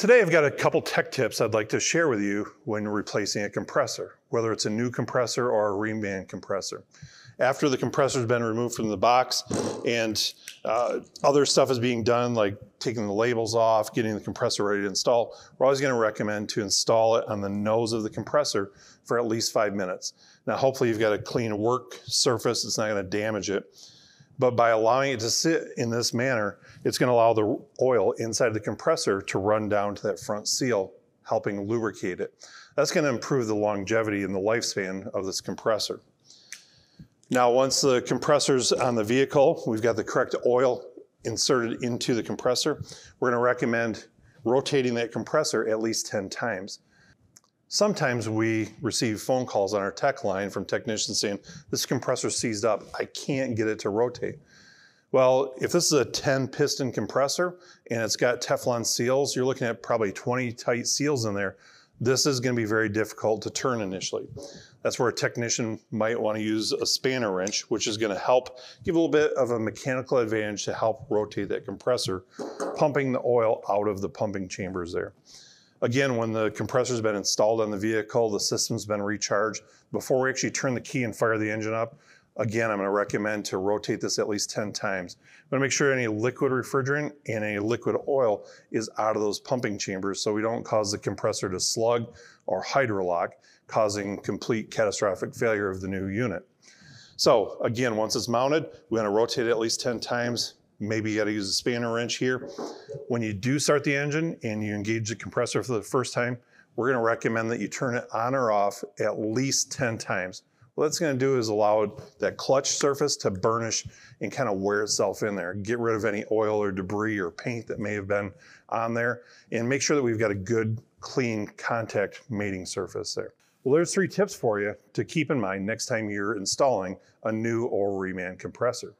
Today I've got a couple tech tips I'd like to share with you when replacing a compressor, whether it's a new compressor or a reman compressor. After the compressor's been removed from the box and other stuff is being done, like taking the labels off, getting the compressor ready to install, we're always going to recommend to install it on the nose of the compressor for at least 5 minutes. Now hopefully you've got a clean work surface, it's not going to damage it. But by allowing it to sit in this manner, it's going to allow the oil inside the compressor to run down to that front seal, helping lubricate it. That's going to improve the longevity and the lifespan of this compressor. Now, once the compressor's on the vehicle, we've got the correct oil inserted into the compressor, we're going to recommend rotating that compressor at least 10 times. Sometimes we receive phone calls on our tech line from technicians saying, this compressor's seized up, I can't get it to rotate. Well, if this is a 10 piston compressor and it's got Teflon seals, you're looking at probably 20 tight seals in there. This is going to be very difficult to turn initially. That's where a technician might want to use a spanner wrench, which is going to help give a little bit of a mechanical advantage to help rotate that compressor, pumping the oil out of the pumping chambers there. Again, when the compressor's been installed on the vehicle, the system's been recharged, before we actually turn the key and fire the engine up, again, I'm going to recommend to rotate this at least 10 times. I'm going to make sure any liquid refrigerant and any liquid oil is out of those pumping chambers so we don't cause the compressor to slug or hydrolock, causing complete catastrophic failure of the new unit. So again, once it's mounted, we're going to rotate it at least 10 times. Maybe you got to use a spanner wrench here. When you do start the engine and you engage the compressor for the first time, we're going to recommend that you turn it on or off at least 10 times. What that's going to do is allow that clutch surface to burnish and kind of wear itself in there. Get rid of any oil or debris or paint that may have been on there and make sure that we've got a good, clean contact mating surface there. Well, there's 3 tips for you to keep in mind next time you're installing a new or reman compressor.